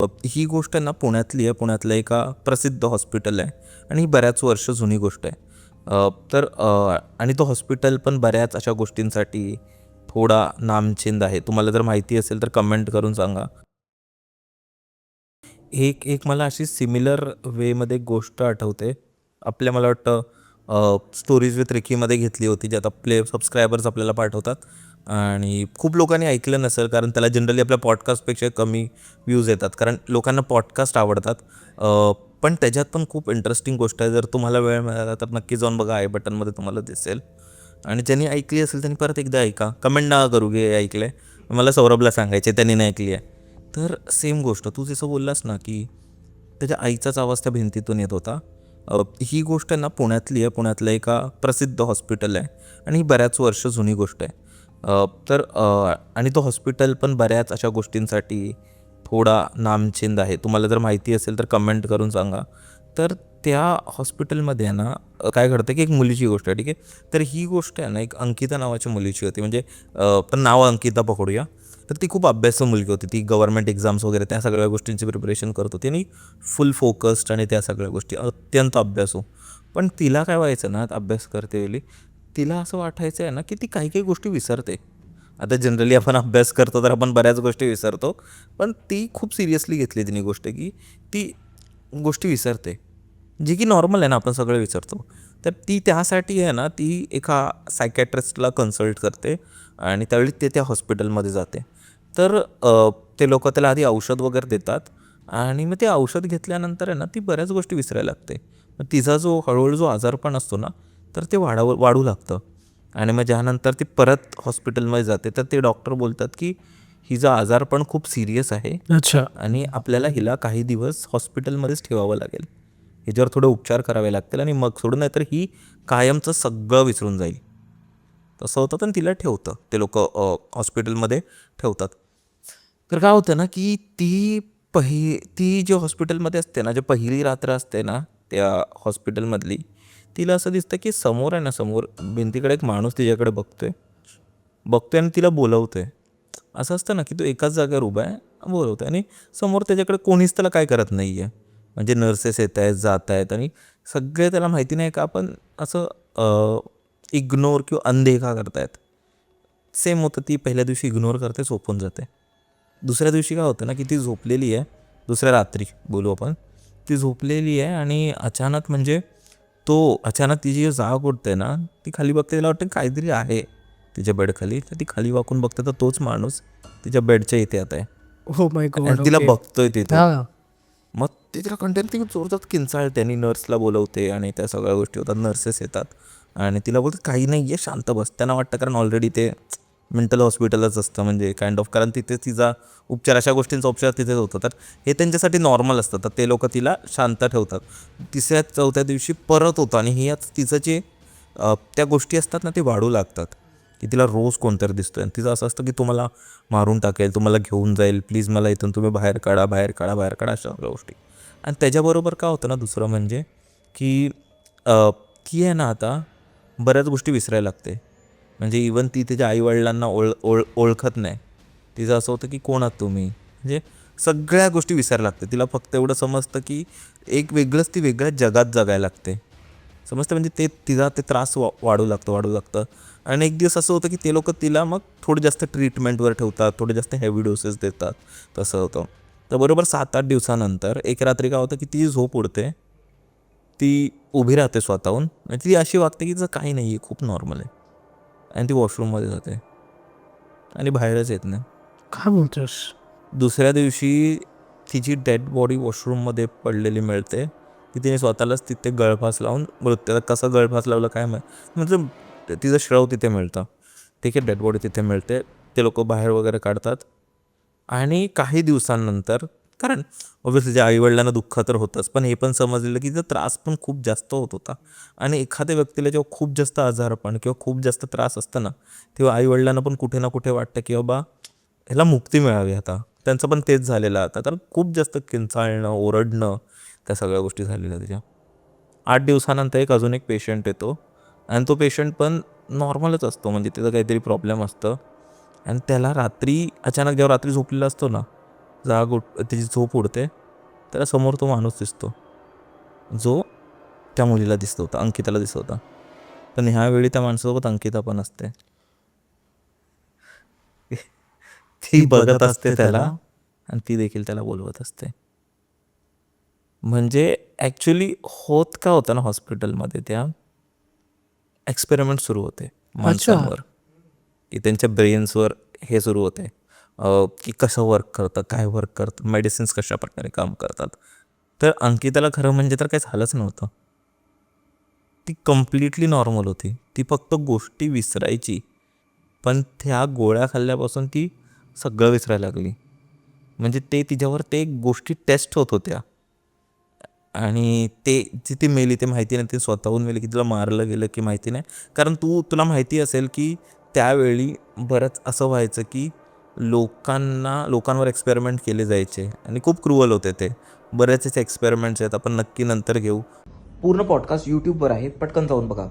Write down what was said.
ही गोष्ट आहे ना पुण्यातली आहे. पुण्यातलं एका प्रसिद्ध हॉस्पिटल आहे आणि ही बऱ्याच वर्ष जुनी गोष्ट आहे. आणि तो हॉस्पिटल पण बऱ्याच अशा गोष्टींसाठी थोडा नामचीन आहे. तुम्हाला जर माहिती असेल तर कमेंट करून सांगा. एक एक मला अशी सिमिलर वेमध्ये गोष्ट आठवते. मला वाटतं स्टोरीज विथ रिकीमध्ये घेतली होती, ज्यात आपले सबस्क्रायबर्स आपल्याला पाठवतात आणि खूप लोकांनी ऐकलं नसेल, कारण त्याला जनरली आपल्या पॉडकास्टपेक्षा कमी व्ह्यूज येतात, कारण लोकांना पॉडकास्ट आवडतात. पण त्याच्यात पण खूप इंटरेस्टिंग गोष्ट आहे. जर तुम्हाला वेळ मिळाला तर नक्की जाऊन बघा. आय बटनमध्ये तुम्हाला दिसेल. आणि ज्यांनी ऐकली असेल त्यांनी परत एकदा ऐका. कमेंट नका करू की ऐकलं आहे. मला सौरभला सांगायचे त्यांनी नाही ऐकली आहे. तर सेम गोष्ट तू जसं बोललास ना, की त्याच्या आईचाच आवाज त्या भिंतीतून येत होता. ही गोष्ट आहे ना पुण्यातली आहे. पुण्यातलं एका प्रसिद्ध हॉस्पिटल आहे आणि ही बऱ्याच वर्ष जुनी गोष्ट आहे. आणि तो हॉस्पिटल पण बऱ्याच अशा गोष्टींसाठी थोडा नामचीन आहे. तुम्हाला जर माहिती असेल तर कमेंट करून सांगा. तर त्या हॉस्पिटलमध्ये आहे ना, काय घडतं की एक मुलीची गोष्ट आहे, ठीक आहे. तर ही गोष्ट आहे ना, एक अंकिता नावाच्या मुलीची होती. म्हणजे पण नाव अंकिता पकडूया. तर ती खूप अभ्यासू मुलगी होती. ती गव्हर्नमेंट एक्झाम्स वगैरे त्या सगळ्या गोष्टींची प्रिपरेशन करत होती आणि फुल फोकस्ड आणि त्या सगळ्या गोष्टी अत्यंत अभ्यासू. पण तिला काय व्हायचं ना, अभ्यास करतेवेळी तिला असं वाटायचं आहे ना, की ती काही काही गोष्टी विसरते. आता जनरली आपण अभ्यास करतो तर आपण बऱ्याच गोष्टी विसरतो. पण ती खूप सिरियसली घेतली तिने गोष्ट, की ती गोष्टी विसरते. जी की नॉर्मल आहे ना, आपण सगळं विसरतो. तर ती त्यासाठी आहे ना, ती एका सायकॅट्रिस्टला कन्सल्ट करते आणि त्यावेळी ते त्या हॉस्पिटलमध्ये जाते. तर ते लोकं त्याला आधी औषध वगैरे देतात आणि मग ते औषध घेतल्यानंतर आहे ना, ती बऱ्याच गोष्टी विसरायला लागते. मग तिचा हळूहळू जो आजारपण असतो ना, तर ते वाढू लागतं. आणि मग ज्यानंतर ती परत हॉस्पिटलमध्ये जाते, तर ते डॉक्टर बोलतात की हिचं आजारपण खूप सिरियस आहे अच्छा. आणि आपल्याला हिला काही दिवस हॉस्पिटलमध्येच ठेवावं लागेल. हिच्यावर थोडे उपचार करावे लागतील आणि मग सोडून, नाही तर ही कायमचं सगळं विसरून जाईल. तसं होतं आणि तिला ठेवतं ते लोकं हॉस्पिटलमध्ये ठेवतात. तर काय होतं ना, की ती जी हॉस्पिटलमध्ये असते ना, जी पहिली रात्र असते ना त्या हॉस्पिटलमधली, तिला असं दिसतं की समोर आहे ना, समोर भिंतीकडे एक माणूस तिच्याकडे बघतोय बघतोय आणि तिला बोलवतोय. असं असतं ना, की तो एकाच जागेवर उभा आहे, बोलवतोय आणि समोर त्याच्याकडे कोणीच त्याला काय करत नाही आहे. म्हणजे नर्सेस येत आहेत, जात आहेत आणि सगळे त्याला माहिती नाही का आपण असं इग्नोर किंवा अनदेखा करतायत. सेम होतं, ती पहिल्या दिवशी इग्नोर करते, झोपून जाते. दुसऱ्या दिवशी काय होतं ना, की ती झोपलेली आहे. दुसऱ्या रात्री बोलू आपण. ती झोपलेली आहे आणि अचानक तिची जी जाग उठते ना, ती खाली बघते, तिला वाटतं काहीतरी आहे तिच्या बेडखाली. तर ती खाली वाकून बघते, तर तोच माणूस तिच्या बेडच्या इथे येत आहे हो माय आणि गॉड. तिला ओके. बघतोय तिथून. हां. मग ते तिला कंटेन ती जोरदार किंचाळते आणि नर्सला बोलवते आणि त्या सगळ्या गोष्टी होतात. नर्सेस येतात आणि तिला बोलतात काही नाही आहे, शांत बस. त्यांना वाटतं कारण ऑलरेडी ते मेंटल हॉस्पिटलच असतं, म्हणजे काइंड ऑफ, कारण तिथे तिचा उपचार, अशा गोष्टींचा उपचार तिथेच होतो. तर हे त्यांच्यासाठी नॉर्मल असतं. तर ते लोक तिला शांत ठेवतात. तिसऱ्या चौथ्या दिवशी परत होतं आणि हे तिचं जे त्या गोष्टी असतात ना, ते वाढू लागतात. की तिला रोज कोणतरी दिसतोय आणि तिचं असं असतं की तुम्हाला मारून टाकेल, तुम्हाला घेऊन जाईल, प्लीज मला इथून तुम्ही बाहेर काढा, बाहेर काढा, बाहेर काढा, अशा सगळ्या गोष्टी. आणि त्याच्याबरोबर काय होतं ना, दुसरं म्हणजे की ती आहे ना आता बऱ्याच गोष्टी विसरायला लागते. म्हणजे इवन ती तिच्या आईवडिलांना ओळखत नाही. तिचं असं होतं की कोण आहात तुम्ही, म्हणजे सगळ्या गोष्टी विसरायला लागते. तिला फक्त एवढं समजतं की ती वेगळ्याच जगात जगायला लागते. समजतं, म्हणजे तिचा ते त्रास वाढू लागतं. आणि एक दिवस असं होतं की ते लोक तिला मग थोडं जास्त ट्रीटमेंटवर ठेवतात, थोडे जास्त हेवी डोसेस देतात. तसं होतं. तर बरोबर 7-8 दिवसानंतर एक रात्री काय होतं की तिची झोप उडते. ती उभी राहते स्वतःहून आणि ती अशी वागते की तिचं काही नाही आहे, खूप नॉर्मल आहे. आणि ती वॉशरूममध्ये जाते आणि बाहेरच येत नाही. काय बोलतोस? दुसऱ्या दिवशी तिची डेड बॉडी वॉशरूममध्ये पडलेली मिळते. की तिने स्वतःलाच तिथे गळफास लावून मृत्यूला, कसा गळफास लावला काय म्हणजे तिचं श्रव तिथे मिळतं. ठीक आहे, डेड बॉडी तिथे मिळते. ते लोकं बाहेर वगैरे काढतात आणि काही दिवसांनंतर, कारण ऑब्व्हियसली तिच्या आईवडिलांना दुःख तर होतंच, पण हे पण समजलेलं की तिचा त्रास पण खूप जास्त होत होता. आणि एखाद्या व्यक्तीला जेव्हा खूप जास्त आजारपण किंवा खूप जास्त त्रास असतं ना, तेव्हा आईवडिलांना पण कुठे ना कुठे वाटतं की बाबा ह्याला मुक्ती मिळावी आता. त्यांचं पण तेच झालेलं आता. तर खूप जास्त किंचाळणं, ओरडणं, त्या सगळ्या गोष्टी झालेल्या तिच्या. 8 दिवसानंतर अजून एक पेशंट येतो आणि तो पेशंट पण नॉर्मलच असतो, म्हणजे त्याचं काहीतरी प्रॉब्लेम असतं आणि त्याला रात्री अचानक, जेव्हा रात्री झोपलेला असतो ना, त्याची झोप उडते. त्याला समोर तो माणूस दिसतो जो त्या मुलीला दिसत होता, अंकिताला दिसत होता. पण ह्यावेळी त्या माणसासोबत अंकिता पण असते. ती बघत असते त्याला आणि ती देखील त्याला बोलवत असते. म्हणजे ॲक्च्युली होत का होतं ना हॉस्पिटलमध्ये, त्या एक्सपेरिमेंट सुरू होते माणसांवर, की त्यांच्या ब्रेन्सवर हे सुरू होते की कसं वर्क करतं, काय वर्क करतं, मेडिसिन्स कशा प्रकारे काम करतात. तर अंकिताला खरं म्हणजे तर काही झालंच नव्हतं. ती कम्प्लिटली नॉर्मल होती. ती फक्त गोष्टी विसरायची. पण त्या गोळ्या खाल्ल्यापासून ती सगळं विसरायला लागली. म्हणजे तिच्यावर ते गोष्टी टेस्ट होत होत्या. आणि ती मेली ते माहिती नाही, ती स्वतःहून मेली की तिला मारलं गेलं की माहिती नाही. कारण तुला माहिती असेल की त्यावेळी बरंच असं व्हायचं की लोकांवर एक्सपेरिमेंट केले जायचे आणि खूप क्रुअल होते ते. बरेचसे एक्सपेरिमेंट्स आहेत, आपण नक्की नंतर घेऊ. पूर्ण पॉडकास्ट यूट्यूबवर आहे, पटकन जाऊन बघा.